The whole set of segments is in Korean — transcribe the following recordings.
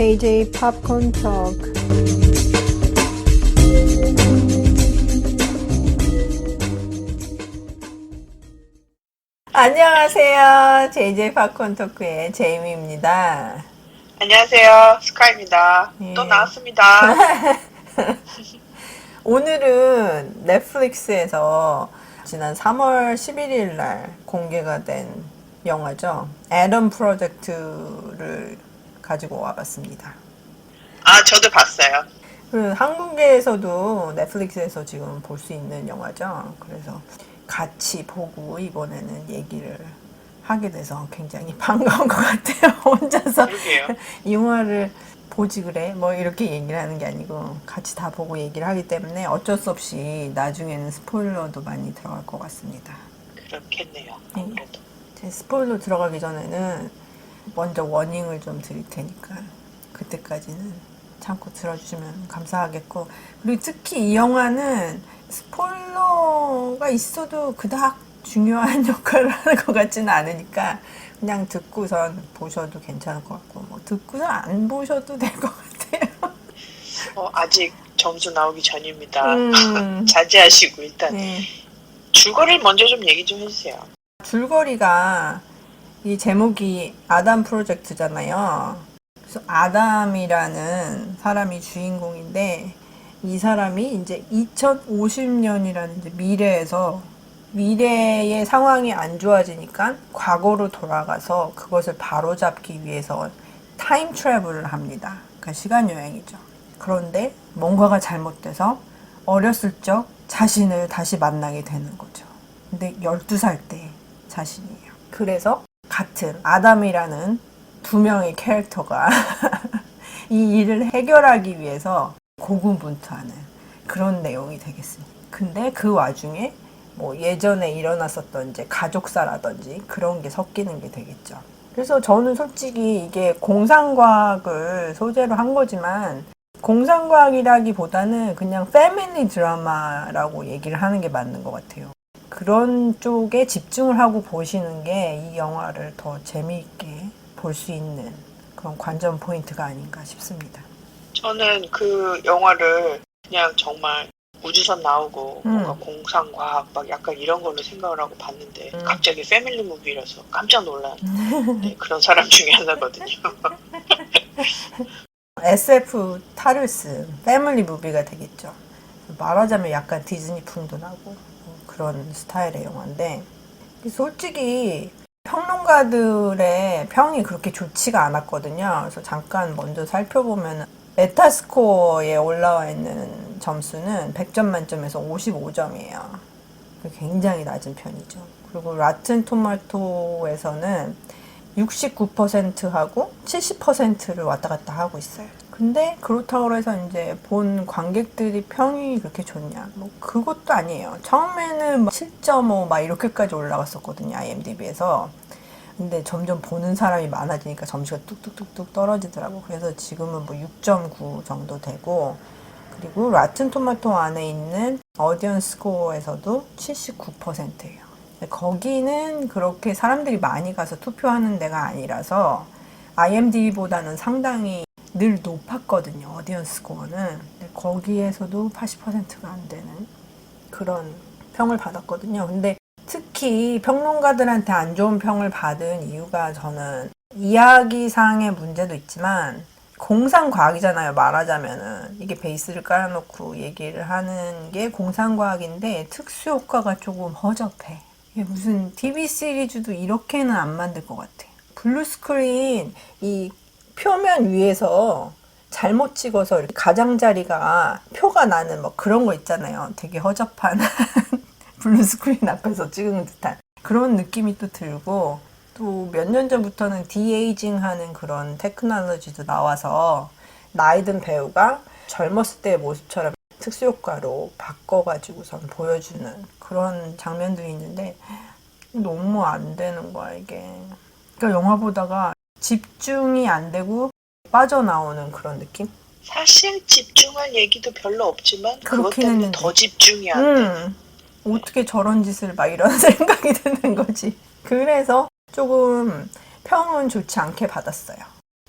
JJ Popcorn Talk. 안녕하세요. JJ 팝콘 토크의 제이미입니다. 안녕하세요. 스카이입니다. 예. 또 나왔습니다. 오늘은 넷플릭스에서 지난 3월 11일 날 공개가 된 영화죠. 애덤 프로젝트를 가지고 와봤습니다. 아, 저도 봤어요. 한국에서도 넷플릭스에서 지금 볼 수 있는 영화죠. 그래서 같이 보고 이번에는 얘기를 하게 돼서 굉장히 반가운 것 같아요. 혼자서 그러게요. 이 영화를 보지 그래? 뭐 이렇게 얘기를 하는 게 아니고 같이 다 보고 얘기를 하기 때문에 어쩔 수 없이 나중에는 스포일러도 많이 들어갈 것 같습니다. 그렇겠네요. 아무래도. 제 스포일러 들어가기 전에는 먼저 워닝을 좀 드릴 테니까 그때까지는 참고 들어주시면 감사하겠고, 그리고 특히 이 영화는 스포일러가 있어도 그닥 중요한 역할을 하는 것 같지는 않으니까 그냥 듣고선 보셔도 괜찮을 것 같고, 뭐 듣고선 안 보셔도 될 것 같아요. 아직 점수 나오기 전입니다. 자제하시고 일단 줄거리를 먼저 좀 얘기 좀 해주세요. 줄거리가 이 제목이 아담 프로젝트잖아요. 그래서 아담이라는 사람이 주인공인데 이 사람이 이제 2050년이라는 이제 미래의 상황이 안 좋아지니까 과거로 돌아가서 그것을 바로잡기 위해서 타임 트래블을 합니다. 그러니까 시간 여행이죠. 그런데 뭔가가 잘못돼서 어렸을 적 자신을 다시 만나게 되는 거죠. 근데 12살 때 자신이에요. 그래서 같은 아담이라는 두 명의 캐릭터가 이 일을 해결하기 위해서 고군분투하는 그런 내용이 되겠습니다. 근데 그 와중에 뭐 예전에 일어났었던 이제 가족사라든지 그런 게 섞이는 게 되겠죠. 그래서 저는 솔직히 이게 공상과학을 소재로 한 거지만 공상과학이라기보다는 그냥 패밀리 드라마라고 얘기를 하는 게 맞는 것 같아요. 그런 쪽에 집중을 하고 보시는 게 이 영화를 더 재미있게 볼 수 있는 그런 관전 포인트가 아닌가 싶습니다. 저는 그 영화를 그냥 정말 우주선 나오고 뭔가 공상과학 막 약간 이런 걸로 생각을 하고 봤는데 갑자기 패밀리 무비라서 깜짝 놀란 그런 사람 중에 하나거든요. SF 타르스 패밀리 무비가 되겠죠. 말하자면 약간 디즈니풍도 나고 그런 스타일의 영화인데, 솔직히 평론가들의 평이 그렇게 좋지가 않았거든요. 그래서 잠깐 먼저 살펴보면 메타스코어에 올라와 있는 점수는 100점 만점에서 55점이에요. 굉장히 낮은 편이죠. 그리고 라튼 토마토에서는 69%하고 70%를 왔다 갔다 하고 있어요. 근데 그렇다고 해서 이제 본 관객들이 평이 그렇게 좋냐? 뭐 그것도 아니에요. 처음에는 7.5 막 이렇게까지 올라갔었거든요, IMDb에서. 근데 점점 보는 사람이 많아지니까 점수가 뚝뚝뚝뚝 떨어지더라고. 그래서 지금은 뭐 6.9 정도 되고, 그리고 라튼 토마토 안에 있는 어디언스 스코어에서도 79%예요. 거기는 그렇게 사람들이 많이 가서 투표하는 데가 아니라서 IMDb보다는 상당히 늘 높았거든요, 오디언스 스코어는. 거기에서도 80%가 안 되는 그런 평을 받았거든요. 근데 특히 평론가들한테 안 좋은 평을 받은 이유가, 저는 이야기상의 문제도 있지만 공상과학이잖아요, 말하자면은. 이게 베이스를 깔아놓고 얘기를 하는 게 공상과학인데 특수효과가 조금 허접해. 이게 무슨 TV 시리즈도 이렇게는 안 만들 것 같아. 블루스크린 이 표면 위에서 잘못 찍어서 이렇게 가장자리가 표가 나는 뭐 그런 거 있잖아요. 되게 허접한 블루스크린 앞에서 찍은 듯한 그런 느낌이 또 들고, 또 몇 년 전부터는 디에이징 하는 그런 테크놀로지도 나와서 나이 든 배우가 젊었을 때의 모습처럼 특수효과로 바꿔가지고선 보여주는 그런 장면들이 있는데 너무 안 되는 거야, 이게. 그러니까 영화 보다가 집중이 안 되고 빠져나오는 그런 느낌? 사실 집중할 얘기도 별로 없지만 그것 그렇긴 때문에 했는데. 더 집중이 안 돼. 어떻게 저런 짓을 막 이런 생각이 드는 거지. 그래서 조금 평은 좋지 않게 받았어요.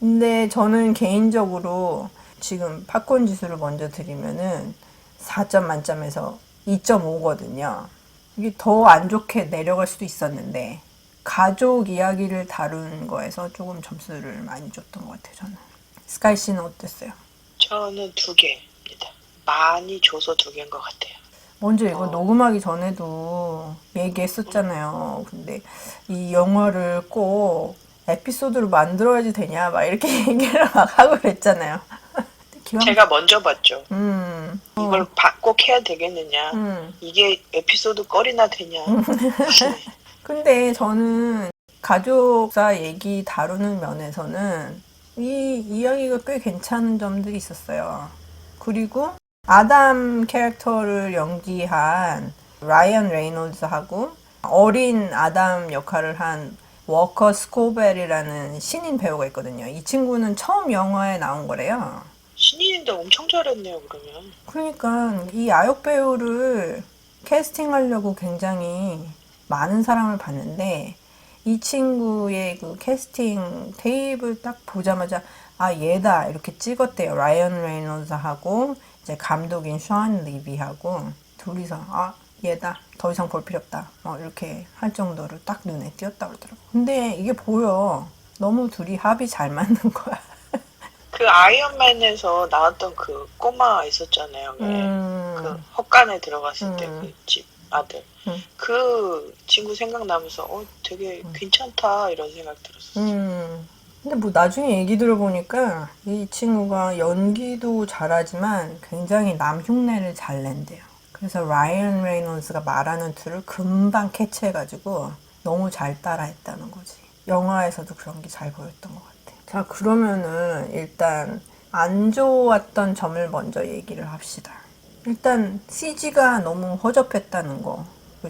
근데 저는 개인적으로 지금 팝콘 지수를 먼저 드리면은 4점 만점에서 2.5거든요. 이게 더 안 좋게 내려갈 수도 있었는데 가족 이야기를 다룬 거에서 조금 점수를 많이 줬던 것 같아요, 저는. 스카이 씨는 어땠어요? 저는 2개입니다. 많이 줘서 2개인 것 같아요. 먼저 이거 녹음하기 전에도 얘기했었잖아요. 근데 이 영화를 꼭 에피소드로 만들어야지 되냐 막 이렇게 얘기를 막 하고 그랬잖아요. 제가 먼저 봤죠. 이걸 꼭 해야 되겠느냐. 이게 에피소드 거리나 되냐. 근데 저는 가족사 얘기 다루는 면에서는 이 이야기가 꽤 괜찮은 점들이 있었어요. 그리고 아담 캐릭터를 연기한 라이언 레이놀즈하고 어린 아담 역할을 한 워커 스코벨이라는 신인 배우가 있거든요. 이 친구는 처음 영화에 나온 거래요. 신인인데 엄청 잘했네요, 그러면. 그러니까 이 아역 배우를 캐스팅하려고 굉장히 많은 사람을 봤는데 이 친구의 그 캐스팅 테이블 딱 보자마자 아 얘다 이렇게 찍었대요. 라이언 레이놀즈하고 이제 감독인 션 리비하고 둘이서 아 얘다 더 이상 볼 필요 없다 이렇게 할 정도로 딱 눈에 띄었다 그러더라고. 근데 이게 보여. 너무 둘이 합이 잘 맞는 거야. 그 아이언맨에서 나왔던 그 꼬마 있었잖아요. 그 헛간에 들어갔을 때 그 집 아들. 그 친구 생각나면서 되게 괜찮다 이런 생각 들었어요. 근데 뭐 나중에 얘기 들어보니까 이 친구가 연기도 잘하지만 굉장히 남 흉내를 잘 낸대요. 그래서 라이언 레이놀즈가 말하는 틀을 금방 캐치해가지고 너무 잘 따라했다는 거지. 영화에서도 그런 게 잘 보였던 것 같아. 자, 그러면은 일단 안 좋았던 점을 먼저 얘기를 합시다. 일단 CG가 너무 허접했다는 거.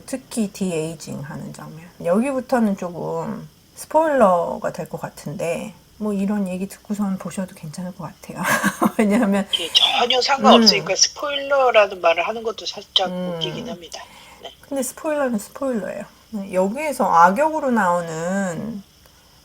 특히 디에이징 하는 장면. 여기부터는 조금 스포일러가 될 것 같은데 뭐 이런 얘기 듣고선 보셔도 괜찮을 것 같아요. 왜냐하면 이게 전혀 상관없으니까 스포일러라는 말을 하는 것도 살짝 웃기긴 합니다. 네. 근데 스포일러는 스포일러예요. 여기에서 악역으로 나오는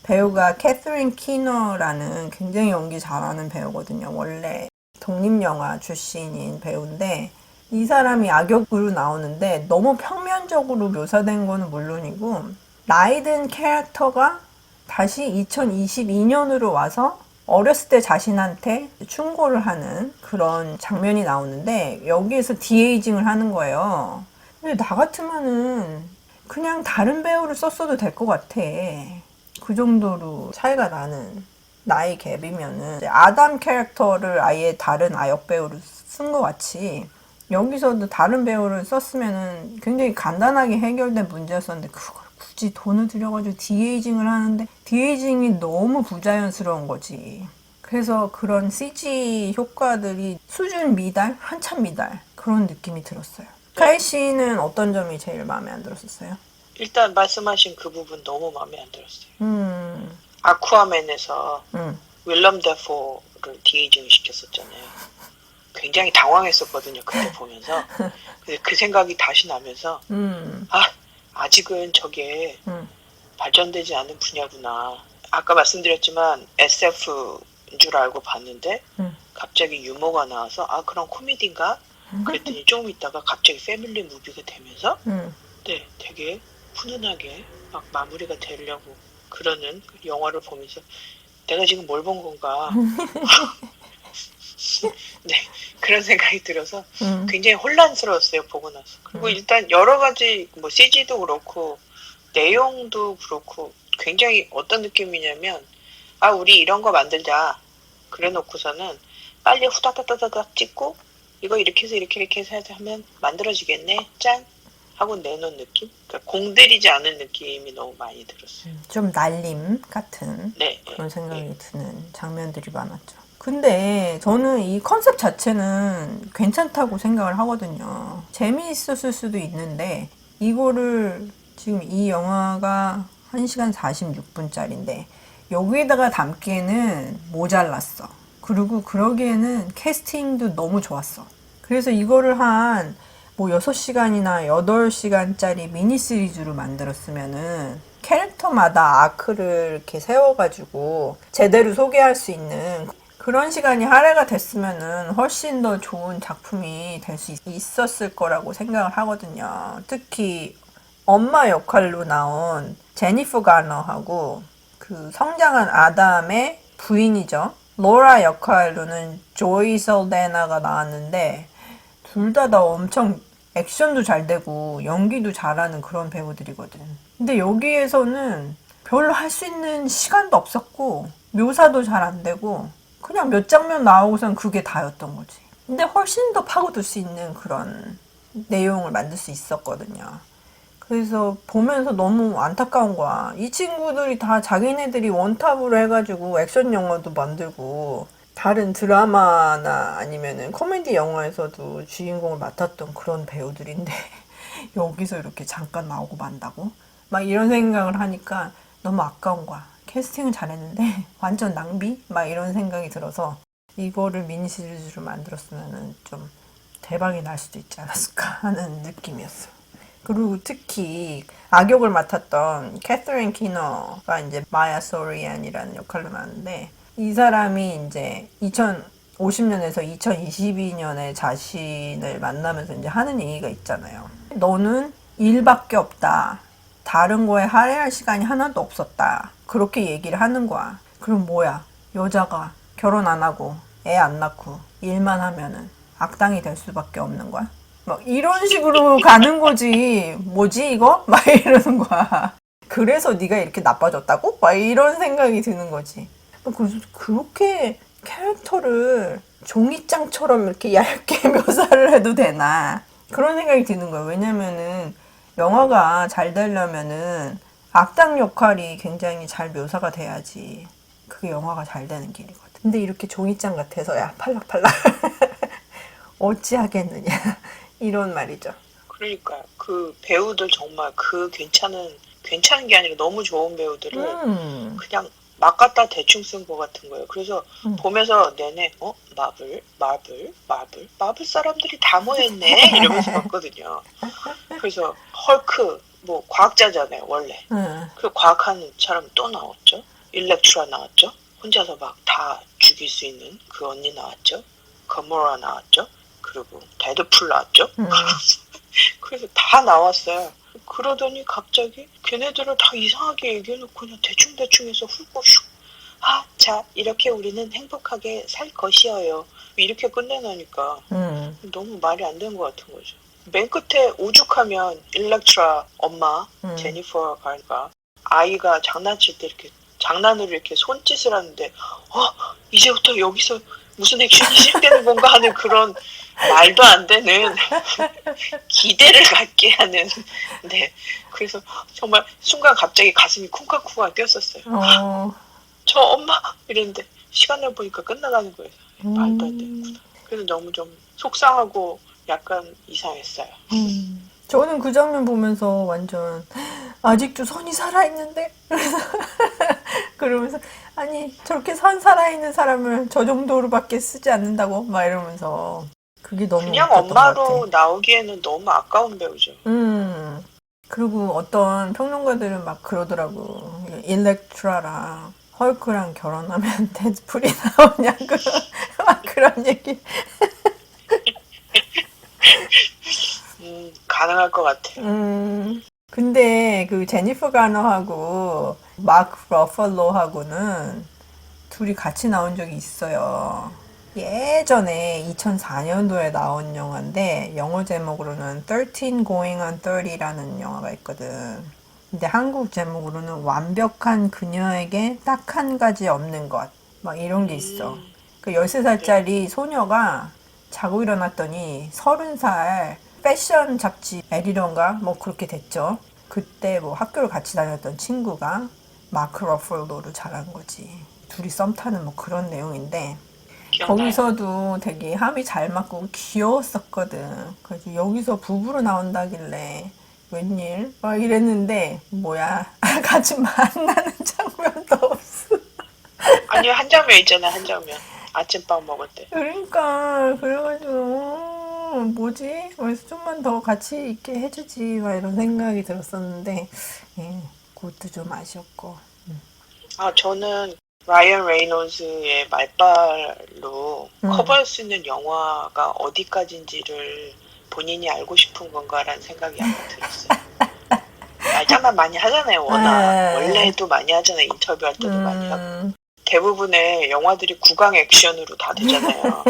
배우가 캐서린 키너라는 굉장히 연기 잘하는 배우거든요. 원래 독립영화 출신인 배우인데 이 사람이 악역으로 나오는데 너무 평면적으로 묘사된 거는 물론이고 나이 든 캐릭터가 다시 2022년으로 와서 어렸을 때 자신한테 충고를 하는 그런 장면이 나오는데 여기에서 디에이징을 하는 거예요. 근데 나 같으면은 그냥 다른 배우를 썼어도 될 것 같아. 그 정도로 차이가 나는 나이 갭이면은 아담 캐릭터를 아예 다른 아역 배우를 쓴 것 같이 여기서도 다른 배우를 썼으면은 굉장히 간단하게 해결된 문제였었는데 그걸 굳이 돈을 들여가지고 디에이징을 하는데 디에이징이 너무 부자연스러운 거지. 그래서 그런 CG 효과들이 수준 미달, 한참 미달 그런 느낌이 들었어요. 카이 씨는 어떤 점이 제일 마음에 안 들었었어요? 일단 말씀하신 그 부분 너무 마음에 안 들었어요. 아쿠아맨에서 윌럼 데포를 디에이징 시켰었잖아요. 굉장히 당황했었거든요. 그때 보면서. 근데 그 생각이 다시 나면서 아직은 저게 발전되지 않은 분야구나. 아까 말씀드렸지만 SF인 줄 알고 봤는데 갑자기 유머가 나와서 그럼 코미디인가? 그랬더니 조금 있다가 갑자기 패밀리 무비가 되면서 네, 되게 훈훈하게 막 마무리가 되려고 그러는 그 영화를 보면서 내가 지금 뭘 본 건가? 네, 그런 생각이 들어서 굉장히 혼란스러웠어요, 보고 나서. 그리고 일단 여러 가지 뭐 CG도 그렇고 내용도 그렇고 굉장히 어떤 느낌이냐면 우리 이런 거 만들자 그래 놓고서는 빨리 후다다다다닥 찍고 이거 이렇게 해서 이렇게 해서 하면 만들어지겠네 짠 하고 내놓은 느낌? 그러니까 공들이지 않은 느낌이 너무 많이 들었어요. 좀 날림 같은 그런 생각이 드는 장면들이 많았죠. 근데 저는 이 컨셉 자체는 괜찮다고 생각을 하거든요. 재미있었을 수도 있는데 이거를 지금 이 영화가 1시간 46분짜리인데 여기에다가 담기에는 모자랐어. 그리고 그러기에는 캐스팅도 너무 좋았어. 그래서 이거를 한 뭐 6시간이나 8시간짜리 미니 시리즈로 만들었으면은 캐릭터마다 아크를 이렇게 세워가지고 제대로 소개할 수 있는 그런 시간이 할애가 됐으면은 훨씬 더 좋은 작품이 될 수 있었을 거라고 생각을 하거든요. 특히 엄마 역할로 나온 제니퍼 가너하고 그 성장한 아담의 부인이죠. 로라 역할로는 조이 설데나가 나왔는데 둘 다 엄청 액션도 잘 되고 연기도 잘하는 그런 배우들이거든. 근데 여기에서는 별로 할 수 있는 시간도 없었고 묘사도 잘 안 되고 그냥 몇 장면 나오고선 그게 다였던 거지. 근데 훨씬 더 파고들 수 있는 그런 내용을 만들 수 있었거든요. 그래서 보면서 너무 안타까운 거야. 이 친구들이 다 자기네들이 원탑으로 해가지고 액션 영화도 만들고 다른 드라마나 아니면은 코미디 영화에서도 주인공을 맡았던 그런 배우들인데 여기서 이렇게 잠깐 나오고 만다고? 막 이런 생각을 하니까 너무 아까운 거야. 캐스팅은 잘했는데 완전 낭비? 막 이런 생각이 들어서 이거를 미니 시리즈로 만들었으면 좀 대박이 날 수도 있지 않았을까 하는 느낌이었어. 그리고 특히 악역을 맡았던 캐서린 키너가 이제 마야 소리안이라는 역할로 나왔는데 이 사람이 이제 2050년에서 2022년에 자신을 만나면서 이제 하는 얘기가 있잖아요. 너는 일밖에 없다. 다른 거에 할애할 시간이 하나도 없었다. 그렇게 얘기를 하는 거야. 그럼 뭐야? 여자가 결혼 안 하고 애 안 낳고 일만 하면은 악당이 될 수밖에 없는 거야? 막 이런 식으로 가는 거지. 뭐지 이거? 막 이러는 거야. 그래서 네가 이렇게 나빠졌다고? 막 이런 생각이 드는 거지. 그래서 그렇게 캐릭터를 종이장처럼 이렇게 얇게 묘사를 해도 되나? 그런 생각이 드는 거야. 왜냐면은 영화가 잘 되려면은 악당 역할이 굉장히 잘 묘사가 돼야지 그게 영화가 잘 되는 길이거든. 근데 이렇게 종이장 같아서 야 팔락팔락 어찌하겠느냐 이런 말이죠. 그러니까요. 그 배우들 정말 그 괜찮은 게 아니라 너무 좋은 배우들을 그냥 막 갖다 대충 쓴 것 같은 거예요. 그래서 보면서 내내 마블 사람들이 다 모였네 이러면서 봤거든요. 그래서 헐크 뭐 과학자잖아요 원래. 그 과학하는 사람 또 나왔죠. 일렉트라 나왔죠. 혼자서 막 다 죽일 수 있는 그 언니 나왔죠. 거모라 나왔죠. 그리고 데드풀 나왔죠. 그래서 다 나왔어요. 그러더니 갑자기 걔네들을 다 이상하게 얘기해놓고 그냥 대충대충 해서 훑고 슉. 아, 자, 이렇게 우리는 행복하게 살 것이어요. 이렇게 끝내놓으니까 너무 말이 안 되는 것 같은 거죠. 맨 끝에 오죽하면 일렉트라 엄마 제니퍼 가가 아이가 장난칠 때 이렇게 장난으로 이렇게 손짓을 하는데 이제부터 여기서 무슨 액션이 시작되는 건가 하는 그런 말도 안 되는 기대를 갖게 하는 네 그래서 정말 순간 갑자기 가슴이 쿵쾅쿵쾅 뛰었었어요. 저 엄마 이랬는데 시간을 보니까 끝나가는 거예요. 말도 안 되는구나. 그래서 너무 좀 속상하고 약간 이상했어요. 저는 그 장면 보면서 완전 아직도 손이 살아있는데 그러면서 아니 저렇게 선 살아있는 사람을 저 정도로밖에 쓰지 않는다고 막 이러면서 그게 너무 그냥 웃겼던 것 엄마로 같아. 나오기에는 너무 아까운 배우죠. 그리고 어떤 평론가들은 막 그러더라고. 일렉트라랑 헐크랑 결혼하면 데드풀이 나오냐고 막 그런 얘기. 가능할 것 같아요. 근데 그 제니퍼 가너하고 마크 러팔로하고는 둘이 같이 나온 적이 있어요. 예전에 2004년도에 나온 영화인데 영어 제목으로는 13 Going on 30라는 영화가 있거든. 근데 한국 제목으로는 완벽한 그녀에게 딱 한 가지 없는 것 막 이런 게 있어. 그 13살짜리 소녀가 자고 일어났더니 30살 패션 잡지 에디터인가 뭐 그렇게 됐죠. 그때 뭐 학교를 같이 다녔던 친구가 마크 러팔로를 잘한 거지. 둘이 썸 타는 뭐 그런 내용인데 기억나요. 거기서도 되게 합이 잘 맞고 귀여웠었거든. 그래서 여기서 부부로 나온다길래 웬일? 막 이랬는데 뭐야 같이 만나는 장면도 없어. 아니 한 장면 있잖아 한 장면 아침밥 먹을 때. 그러니까 그래가지고 뭐지? 그래서 좀만 더 같이 있게 해주지 막 이런 생각이 들었었는데 예, 그것도 좀 아쉬웠고. 아, 저는 라이언 레이놀즈의 말발로 음. 커버할 수 있는 영화가 어디까지인지를 본인이 알고 싶은 건가라는 생각이 약간 들었어요. 말장난 많이 하잖아요, 워낙. 원래도 많이 하잖아요, 인터뷰할 때도 많이 하고. 대부분의 영화들이 구강 액션으로 다 되잖아요.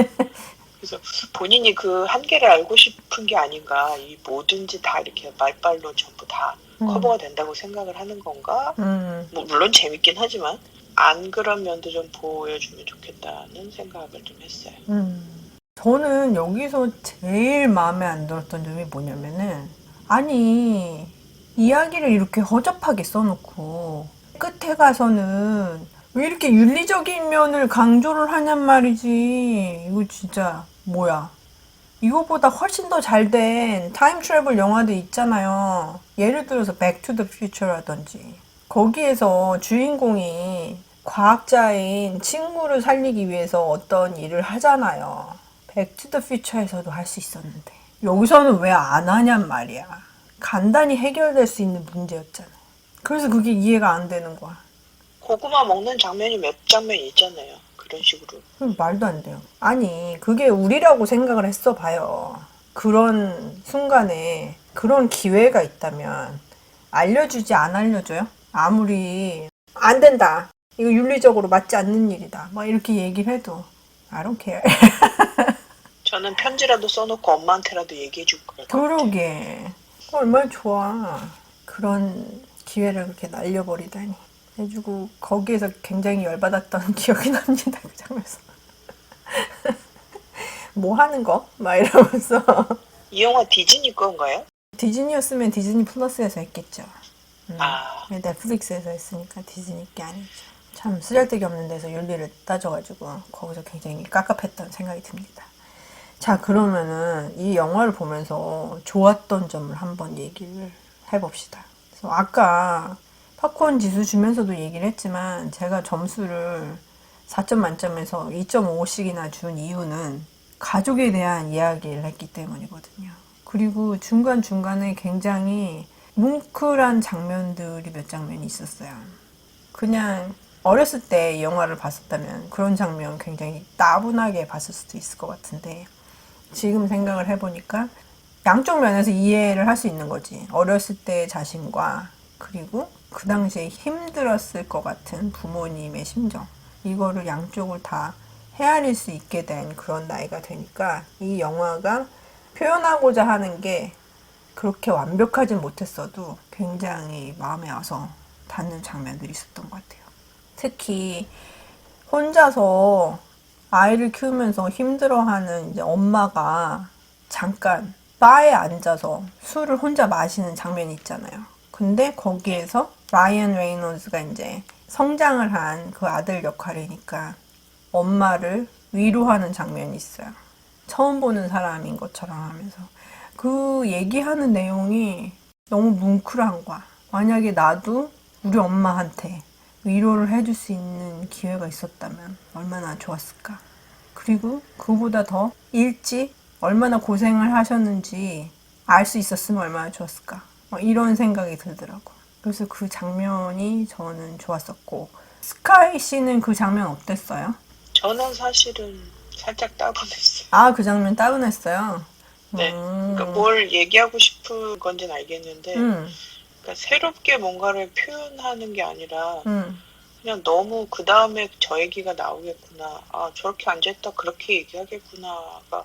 그래서 본인이 그 한계를 알고 싶은 게 아닌가. 이 뭐든지 다 이렇게 말발로 전부 다 커버가 된다고 생각을 하는 건가? 뭐 물론 재밌긴 하지만 안 그런 면도 좀 보여주면 좋겠다는 생각을 좀 했어요. 저는 여기서 제일 마음에 안 들었던 점이 뭐냐면은 아니 이야기를 이렇게 허접하게 써놓고 끝에 가서는 왜 이렇게 윤리적인 면을 강조를 하냔 말이지. 이거 진짜 뭐야. 이거보다 훨씬 더 잘 된 타임 트래블 영화도 있잖아요. 예를 들어서 백 투 더 퓨처라든지 거기에서 주인공이 과학자인 친구를 살리기 위해서 어떤 일을 하잖아요. 백 투 더 퓨처에서도 할 수 있었는데 여기서는 왜 안 하냔 말이야. 간단히 해결될 수 있는 문제였잖아요. 그래서 그게 이해가 안 되는 거야. 고구마 먹는 장면이 몇 장면이 있잖아요. 그런 식으로. 말도 안 돼요. 아니, 그게 우리라고 생각을 했어 봐요. 그런 순간에 그런 기회가 있다면 알려주지 안 알려줘요? 아무리 안 된다. 이거 윤리적으로 맞지 않는 일이다. 막 이렇게 얘기를 해도 I don't care. 저는 편지라도 써놓고 엄마한테라도 얘기해줄 것 같아요. 그러게. 얼마나 좋아. 그런 기회를 그렇게 날려버리다니. 해주고 거기에서 굉장히 열받았던 기억이 납니다. 그 장면에서. 뭐 하는 거? 막 이러면서. 이 영화 디즈니 건가요? 디즈니였으면 디즈니 플러스에서 했겠죠. 아, 넷플릭스에서 했으니까 디즈니 게 아니죠. 참 쓰잘데기 없는 데서 윤리를 따져가지고 거기서 굉장히 깝깝했던 생각이 듭니다. 자, 그러면은 이 영화를 보면서 좋았던 점을 한번 얘기를 해봅시다. 그래서 아까 팝콘 지수 주면서도 얘기를 했지만 제가 점수를 4점 만점에서 2.5씩이나 준 이유는 가족에 대한 이야기를 했기 때문이거든요. 그리고 중간중간에 굉장히 뭉클한 장면들이 몇 장면이 있었어요. 그냥 어렸을 때 이 영화를 봤었다면 그런 장면 굉장히 따분하게 봤을 수도 있을 것 같은데 지금 생각을 해보니까 양쪽 면에서 이해를 할 수 있는 거지. 어렸을 때의 자신과 그리고 그 당시에 힘들었을 것 같은 부모님의 심정. 이거를 양쪽을 다 헤아릴 수 있게 된 그런 나이가 되니까 이 영화가 표현하고자 하는 게 그렇게 완벽하진 못했어도 굉장히 마음에 와서 닿는 장면들이 있었던 것 같아요. 특히 혼자서 아이를 키우면서 힘들어하는 이제 엄마가 잠깐 바에 앉아서 술을 혼자 마시는 장면이 있잖아요. 근데 거기에서 라이언 레이놀즈가 이제 성장을 한 그 아들 역할이니까 엄마를 위로하는 장면이 있어요. 처음 보는 사람인 것처럼 하면서 그 얘기하는 내용이 너무 뭉클한 거야. 만약에 나도 우리 엄마한테 위로를 해줄 수 있는 기회가 있었다면 얼마나 좋았을까. 그리고 그보다 더 일찍 얼마나 고생을 하셨는지 알 수 있었으면 얼마나 좋았을까. 이런 생각이 들더라고. 그래서 그 장면이 저는 좋았었고 스카이 씨는 그 장면 어땠어요? 저는 사실은 살짝 따분했어요. 아, 그 장면 따분했어요? 네. 그러니까 뭘 얘기하고 싶은 건지는 알겠는데 그러니까 새롭게 뭔가를 표현하는 게 아니라 그냥 너무 그 다음에 저 얘기가 나오겠구나. 아, 저렇게 앉아있다 그렇게 얘기하겠구나가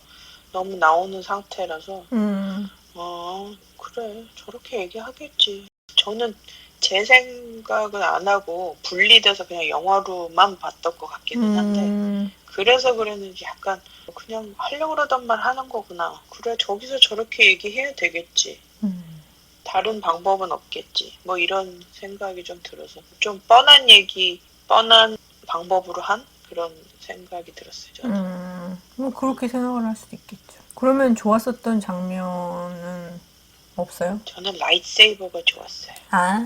너무 나오는 상태라서 그래 저렇게 얘기하겠지. 저는 제 생각은 안 하고 분리돼서 그냥 영화로만 봤던 것 같기는 한데 그래서 그랬는지 약간 그냥 하려고 그러던 말 하는 거구나. 그래 저기서 저렇게 얘기해야 되겠지. 다른 방법은 없겠지. 뭐 이런 생각이 좀 들어서 좀 뻔한 얘기, 뻔한 방법으로 한 그런 생각이 들었어요. 저는. 뭐 그렇게 생각을 할 수도 있겠죠. 그러면 좋았었던 장면은 없어요? 저는 라이트세이버가 좋았어요. 아,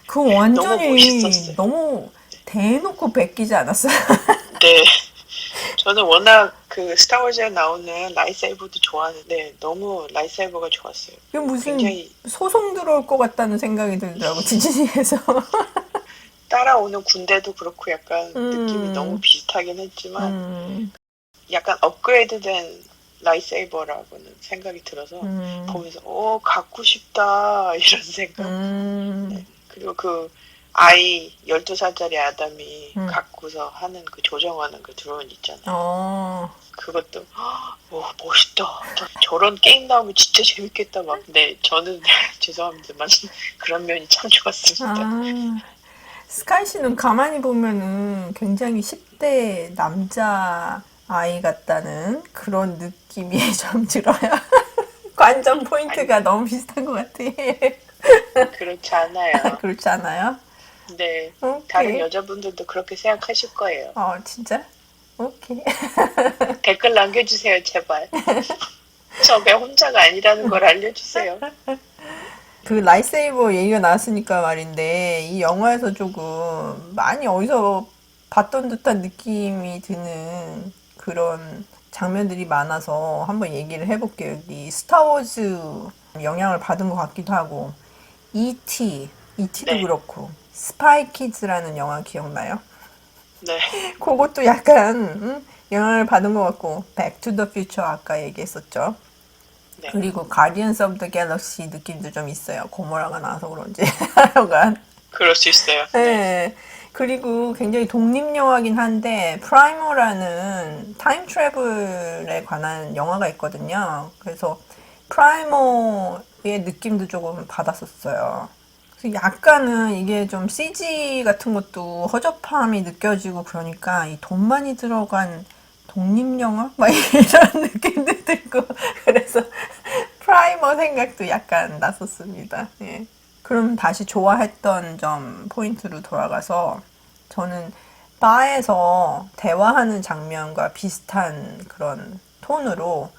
그 완전히 너무 멋있었어요. 너무 대놓고 베끼지 않았어요? 네. 저는 워낙 그 스타워즈에 나오는 라이트세이버도 좋아하는데 너무 라이트세이버가 좋았어요. 이거 무슨 굉장히 소송 들어올 것 같다는 생각이 들더라고, 디즈니에서. 따라오는 군대도 그렇고 약간 느낌이 너무 비슷하긴 했지만 약간 업그레이드된 라이트세이버라고는 생각이 들어서 보면서 갖고 싶다 이런 생각. 네. 그리고 그 아이 12살짜리 아담이 갖고서 하는 그 조정하는 그 드론 있잖아요. 그것도 멋있다. 저런 게임 나오면 진짜 재밌겠다 막. 네, 저는 죄송합니다만 그런 면이 참 좋았습니다. 스카이 씨는 가만히 보면은 굉장히 10대 남자 아이 같다는 그런 느낌이 좀 들어요. 관전 포인트가 너무 비슷한 것 같아. 그렇지 않아요. 그렇지 않아요? 네. 오케이. 다른 여자분들도 그렇게 생각하실 거예요. 진짜? 오케이. 댓글 남겨주세요, 제발. 저 왜 혼자가 아니라는 걸 알려주세요. 그 라이트세이버 얘기가 나왔으니까 말인데 이 영화에서 조금 많이 어디서 봤던 듯한 느낌이 드는 그런 장면들이 많아서 한번 얘기를 해볼게요. 여기 스타워즈 영향을 받은 것 같기도 하고 ET도 네. 그렇고 스파이 키즈라는 영화 기억나요? 네. 그것도 약간 영향을 받은 것 같고 백 투 더 퓨처 아까 얘기했었죠. 네. 그리고 가디언스 오브 더 갤럭시 느낌도 좀 있어요. 고모라가 나와서 그런지 하여간. 그럴 수 있어요. 네. 그리고 굉장히 독립영화긴 한데 프라이머라는 타임 트래블에 관한 영화가 있거든요. 그래서 프라이머의 느낌도 조금 받았었어요. 그래서 약간은 이게 좀 CG 같은 것도 허접함이 느껴지고 그러니까 이 돈 많이 들어간 독립영화? 막 이런 느낌도 들고 그래서 프라이머 생각도 약간 났었습니다. 예. 그럼 다시 좋아했던 점 포인트로 돌아가서 저는 바에서 대화하는 장면과 비슷한 그런 톤으로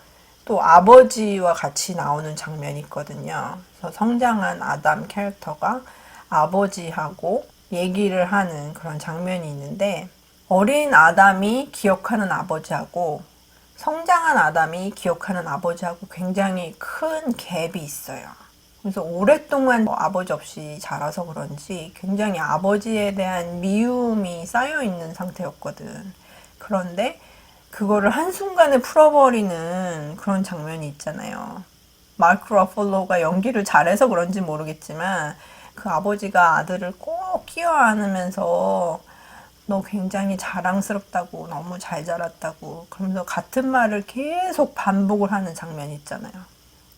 또 아버지와 같이 나오는 장면이 있거든요. 그래서 성장한 아담 캐릭터가 아버지하고 얘기를 하는 그런 장면이 있는데 어린 아담이 기억하는 아버지하고 성장한 아담이 기억하는 아버지하고 굉장히 큰 갭이 있어요. 그래서 오랫동안 아버지 없이 자라서 그런지 굉장히 아버지에 대한 미움이 쌓여있는 상태였거든. 그런데 그거를 한순간에 풀어버리는 그런 장면이 있잖아요. 마크 러폴로가 연기를 잘해서 그런지 모르겠지만 그 아버지가 아들을 꼭 끼워 안으면서 너 굉장히 자랑스럽다고 너무 잘 자랐다고 그러면서 같은 말을 계속 반복을 하는 장면이 있잖아요.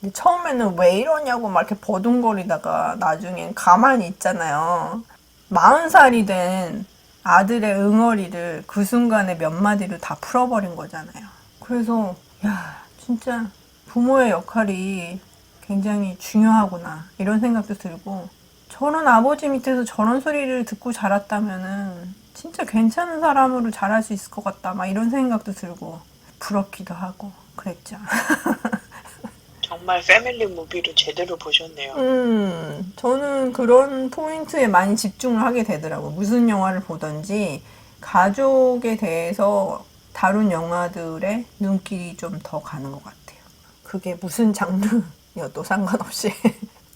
근데 처음에는 왜 이러냐고 막 이렇게 버둥거리다가 나중엔 가만히 있잖아요. 40살이 된 아들의 응어리를 그 순간에 몇 마디를 다 풀어버린 거잖아요. 그래서 야 진짜 부모의 역할이 굉장히 중요하구나 이런 생각도 들고 저런 아버지 밑에서 저런 소리를 듣고 자랐다면은 진짜 괜찮은 사람으로 자랄 수 있을 것 같다 막 이런 생각도 들고 부럽기도 하고 그랬죠. 정말 패밀리 무비를 제대로 보셨네요. 저는 그런 포인트에 많이 집중을 하게 되더라고요. 무슨 영화를 보든지 가족에 대해서 다룬 영화들의 눈길이 좀 더 가는 것 같아요. 그게 무슨 장르여도 상관없이.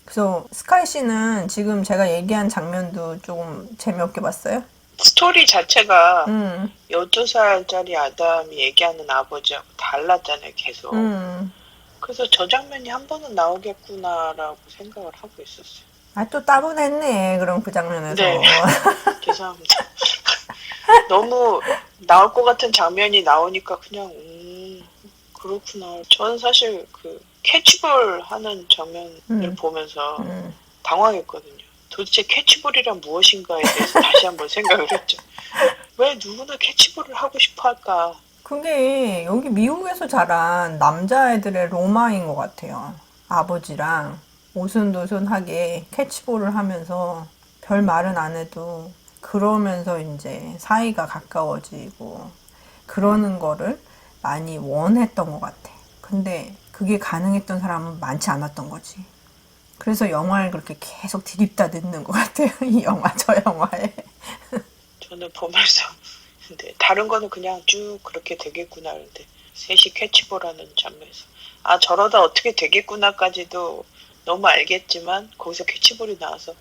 그래서 스카이 씨는 지금 제가 얘기한 장면도 조금 재미없게 봤어요? 스토리 자체가 12살짜리 아담이 얘기하는 아버지하고 달랐잖아요, 계속. 그래서 저 장면이 한 번은 나오겠구나라고 생각을 하고 있었어요. 또 따분했네, 그럼 그 장면에서. 네. 죄송합니다. 너무 나올 것 같은 장면이 나오니까 그냥, 그렇구나. 저는 사실 그 캐치볼 하는 장면을 보면서 당황했거든요. 도대체 캐치볼이란 무엇인가에 대해서 다시 한번 생각을 했죠. 왜 누구나 캐치볼을 하고 싶어 할까? 그게 여기 미국에서 자란 남자애들의 로망인 것 같아요. 아버지랑 오순도순하게 캐치볼을 하면서 별 말은 안 해도 그러면서 이제 사이가 가까워지고 그러는 거를 많이 원했던 것 같아. 근데 그게 가능했던 사람은 많지 않았던 거지. 그래서 영화를 그렇게 계속 들이다 넣는 것 같아요. 이 영화, 저 영화에. 저는 보면서 근데 다른 거는 그냥 쭉 그렇게 되겠구나. 그런데 셋이 캐치볼하는 장면에서 아 저러다 어떻게 되겠구나까지도 너무 알겠지만 거기서 캐치볼이 나와서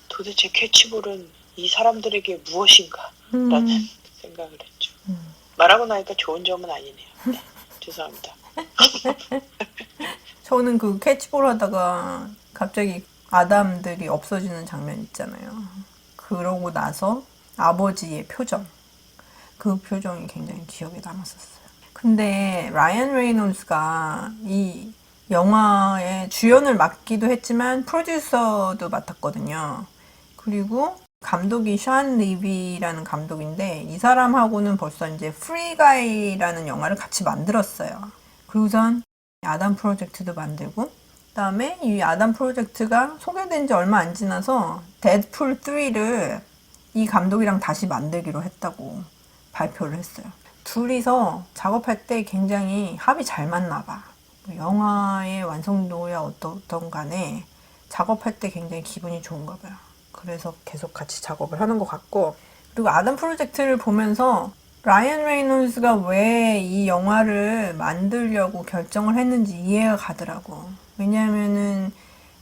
도대체 캐치볼은 이 사람들에게 무엇인가 라는 생각을 했죠. 말하고 나니까 좋은 점은 아니네요. 네, 죄송합니다. 저는 그 캐치볼 하다가 갑자기 아담들이 없어지는 장면 있잖아요. 그러고 나서 아버지의 표정. 그 표정이 굉장히 기억에 남았었어요. 근데 라이언 레이놀즈가 이 영화의 주연을 맡기도 했지만 프로듀서도 맡았거든요. 그리고 감독이 샤안 리비라는 감독인데 이 사람하고는 벌써 이제 프리 가이라는 영화를 같이 만들었어요. 그리고선 아담 프로젝트도 만들고 그다음에 이 아담 프로젝트가 소개된 지 얼마 안 지나서 데드풀 3를 이 감독이랑 다시 만들기로 했다고 발표를 했어요. 둘이서 작업할 때 굉장히 합이 잘 맞나 봐. 영화의 완성도야 어떤 간에 작업할 때 굉장히 기분이 좋은가 봐요. 그래서 계속 같이 작업을 하는 것 같고 그리고 아담 프로젝트를 보면서 라이언 레이놀즈가 왜 이 영화를 만들려고 결정을 했는지 이해가 가더라고. 왜냐하면은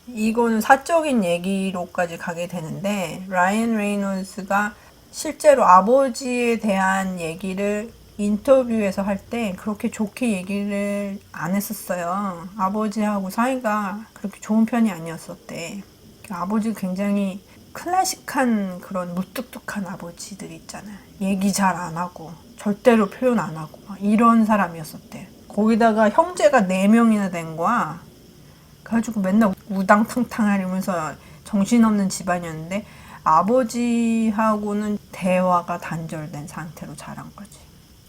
이거는 사적인 얘기로까지 가게 되는데 라이언 레이놀즈가 실제로 아버지에 대한 얘기를 인터뷰에서 할 때 그렇게 좋게 얘기를 안 했었어요. 아버지하고 사이가 그렇게 좋은 편이 아니었었대. 아버지 굉장히 클래식한 그런 무뚝뚝한 아버지들 있잖아요. 얘기 잘 안 하고 절대로 표현 안 하고 이런 사람이었었대. 거기다가 형제가 4명이나 된 거야. 그래가지고 맨날 우당탕탕 하면서 정신없는 집안이었는데 아버지하고는 대화가 단절된 상태로 자란 거지.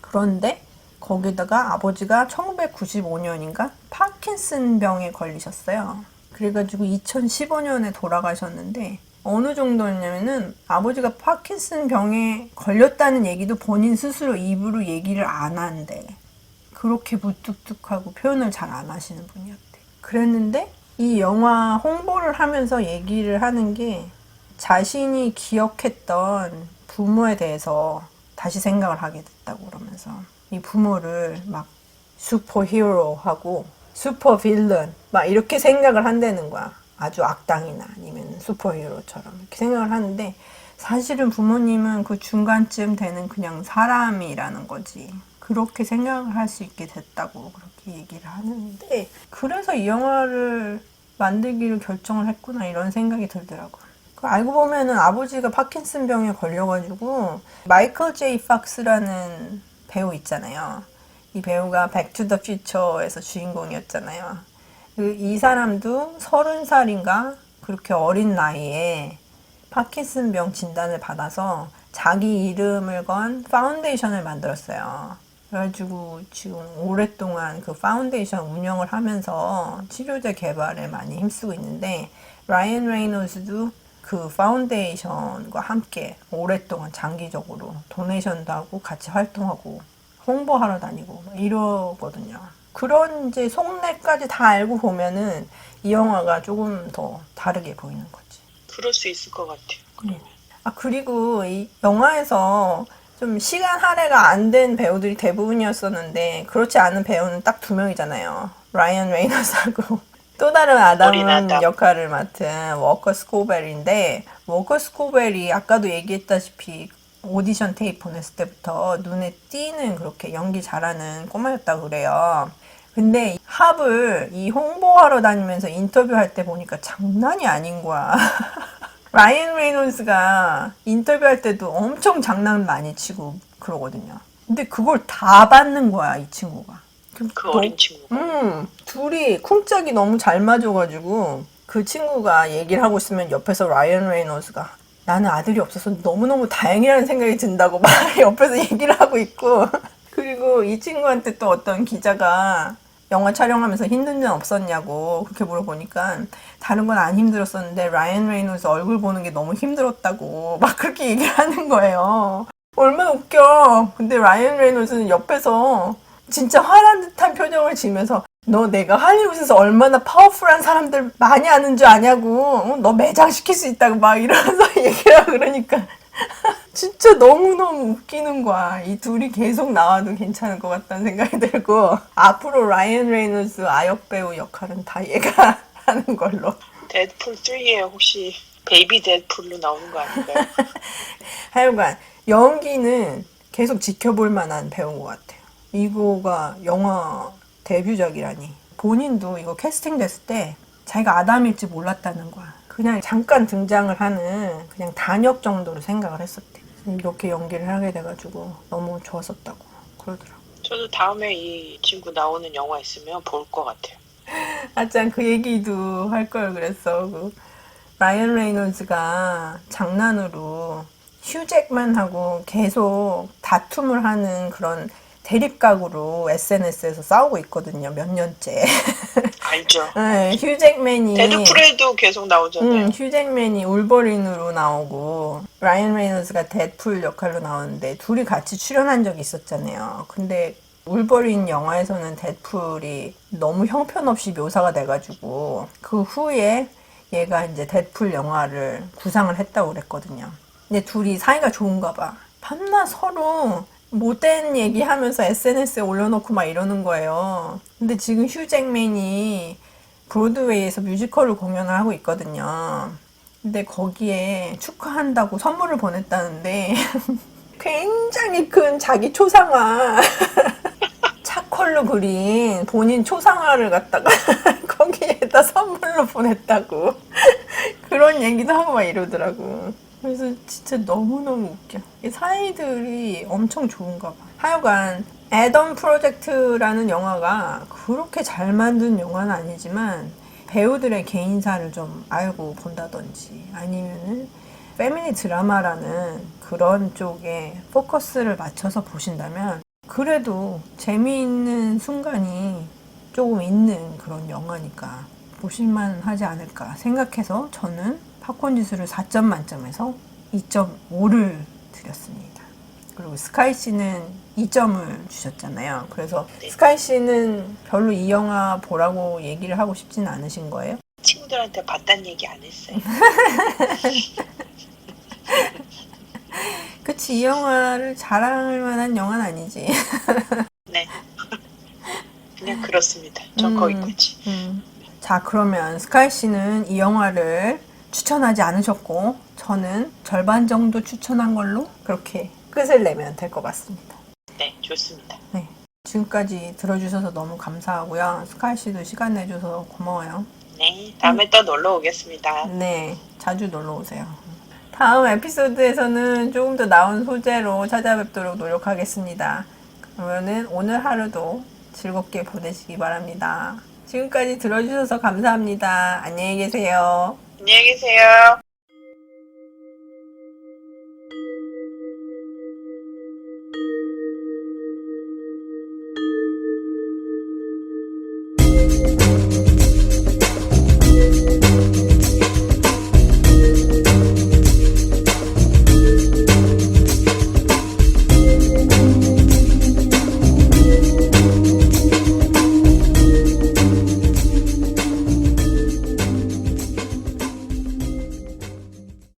그런데 거기다가 아버지가 1995년인가 파킨슨 병에 걸리셨어요. 그래가지고 2015년에 돌아가셨는데 어느 정도였냐면은 아버지가 파킨슨 병에 걸렸다는 얘기도 본인 스스로 입으로 얘기를 안 한대. 그렇게 무뚝뚝하고 표현을 잘 안 하시는 분이었대. 그랬는데 이 영화 홍보를 하면서 얘기를 하는 게 자신이 기억했던 부모에 대해서 다시 생각을 하게 됐다고 그러면서 이 부모를 막 슈퍼히어로하고 슈퍼빌런 막 이렇게 생각을 한다는 거야. 아주 악당이나 아니면 슈퍼히어로처럼 이렇게 생각을 하는데 사실은 부모님은 그 중간쯤 되는 그냥 사람이라는 거지. 그렇게 생각을 할 수 있게 됐다고 그렇게 얘기를 하는데 그래서 이 영화를 만들기를 결정을 했구나 이런 생각이 들더라고요. 알고 보면은 아버지가 파킨슨 병에 걸려가지고 마이클 제이 팍스라는 배우 있잖아요. 이 배우가 백 투 더 퓨처에서 주인공이었잖아요. 이 사람도 30살인가 그렇게 어린 나이에 파킨슨 병 진단을 받아서 자기 이름을 건 파운데이션을 만들었어요. 그래가지고 지금 오랫동안 그 파운데이션 운영을 하면서 치료제 개발에 많이 힘쓰고 있는데 라이언 레이놀즈도 그 파운데이션과 함께 오랫동안 장기적으로 도네이션도 하고 같이 활동하고 홍보하러 다니고 이러거든요. 그런 이제 속내까지 다 알고 보면은 이 영화가 조금 더 다르게 보이는 거지. 그럴 수 있을 것 같아요. 그리고 이 영화에서 좀 시간 할애가 안 된 배우들이 대부분이었었는데 그렇지 않은 배우는 딱 2명이잖아요. 라이언 레이놀즈하고 또 다른 아담 역할을 맡은 워커 스코벨인데 워커 스코벨이 아까도 얘기했다시피 오디션 테이프 보냈을 때부터 눈에 띄는 그렇게 연기 잘하는 꼬마였다고 그래요. 근데 합을 이 홍보하러 다니면서 인터뷰할 때 보니까 장난이 아닌 거야. 라이언 레이놀즈가 인터뷰할 때도 엄청 장난 많이 치고 그러거든요. 근데 그걸 다 받는 거야, 이 친구가. 그 어린 친구가. 둘이 쿵짝이 너무 잘 맞아가지고 그 친구가 얘기를 하고 있으면 옆에서 라이언 레이놀즈가 나는 아들이 없어서 너무너무 다행이라는 생각이 든다고 막 옆에서 얘기를 하고 있고 그리고 이 친구한테 또 어떤 기자가 영화 촬영하면서 힘든 점 없었냐고 그렇게 물어보니까 다른 건 안 힘들었었는데 라이언 레이놀즈 얼굴 보는 게 너무 힘들었다고 막 그렇게 얘기를 하는 거예요. 얼마나 웃겨. 근데 라이언 레이놀즈는 옆에서 진짜 화난 듯한 표정을 지으면서 너 내가 할리우드에서 얼마나 파워풀한 사람들 많이 아는 줄 아냐고 너 매장시킬 수 있다고 막 이러면서 얘기를 하고 그러니까 진짜 너무너무 웃기는 거야. 이 둘이 계속 나와도 괜찮을 것 같다는 생각이 들고 앞으로 라이언 레이놀즈 아역 배우 역할은 다 얘가 하는 걸로. 데드풀 3에 혹시 베이비 데드풀로 나오는 거 아닌가요? 하여간 연기는 계속 지켜볼 만한 배우인 것 같아요. 이거가 영화 데뷔작이라니. 본인도 이거 캐스팅 됐을 때 자기가 아담일지 몰랐다는 거야. 그냥 잠깐 등장을 하는 그냥 단역 정도로 생각을 했었대. 이렇게 연기를 하게 돼가지고 너무 좋았었다고 그러더라고. 저도 다음에 이 친구 나오는 영화 있으면 볼 것 같아요. 아짠 그 얘기도 할 걸 그랬어. 그 라이언 레이놀즈가 장난으로 휴 잭맨하고 계속 다툼을 하는 그런 대립각으로 SNS에서 싸우고 있거든요. 몇 년째. 알죠. 네, 휴 잭맨이 데드풀에도 계속 나오잖아요. 휴 잭맨이 울버린으로 나오고 라이언 레이놀즈가 데드풀 역할로 나오는데 둘이 같이 출연한 적이 있었잖아요. 근데 울버린 영화에서는 데드풀이 너무 형편없이 묘사가 돼가지고 그 후에 얘가 이제 데드풀 영화를 구상을 했다고 그랬거든요. 근데 둘이 사이가 좋은가 봐. 밤낮 서로 못된 얘기하면서 SNS에 올려놓고 막 이러는 거예요. 근데 지금 휴 잭맨이 브로드웨이에서 뮤지컬을 공연을 하고 있거든요. 근데 거기에 축하한다고 선물을 보냈다는데 굉장히 큰 자기 초상화 차컬로 그린 본인 초상화를 갖다가 거기에다 선물로 보냈다고 그런 얘기도 하고 막 이러더라고. 그래서 진짜 너무너무 웃겨. 이 사이들이 엄청 좋은가 봐. 하여간 애덤 프로젝트라는 영화가 그렇게 잘 만든 영화는 아니지만 배우들의 개인사를 좀 알고 본다든지 아니면은 패밀리 드라마라는 그런 쪽에 포커스를 맞춰서 보신다면 그래도 재미있는 순간이 조금 있는 그런 영화니까 보실만 하지 않을까 생각해서 저는 팝콘 지수를 4점 만점에서 2.5를 드렸습니다. 그리고 스카이 씨는 2점을 주셨잖아요. 그래서 스카이 씨는 별로 이 영화 보라고 얘기를 하고 싶지는 않으신 거예요? 친구들한테 봤다는 얘기 안 했어요. 그치, 이 영화를 자랑할 만한 영화는 아니지. 네. 그냥 그렇습니다. 전 거기까지. 자, 그러면 스카이 씨는 이 영화를 추천하지 않으셨고 저는 절반 정도 추천한 걸로 그렇게 끝을 내면 될 것 같습니다. 네, 좋습니다. 네, 지금까지 들어주셔서 너무 감사하고요. 스카이 씨도 시간 내줘서 고마워요. 네, 다음에 또 놀러 오겠습니다. 네, 자주 놀러 오세요. 다음 에피소드에서는 조금 더 나은 소재로 찾아뵙도록 노력하겠습니다. 그러면은 오늘 하루도 즐겁게 보내시기 바랍니다. 지금까지 들어주셔서 감사합니다. 안녕히 계세요. 안녕히 계세요.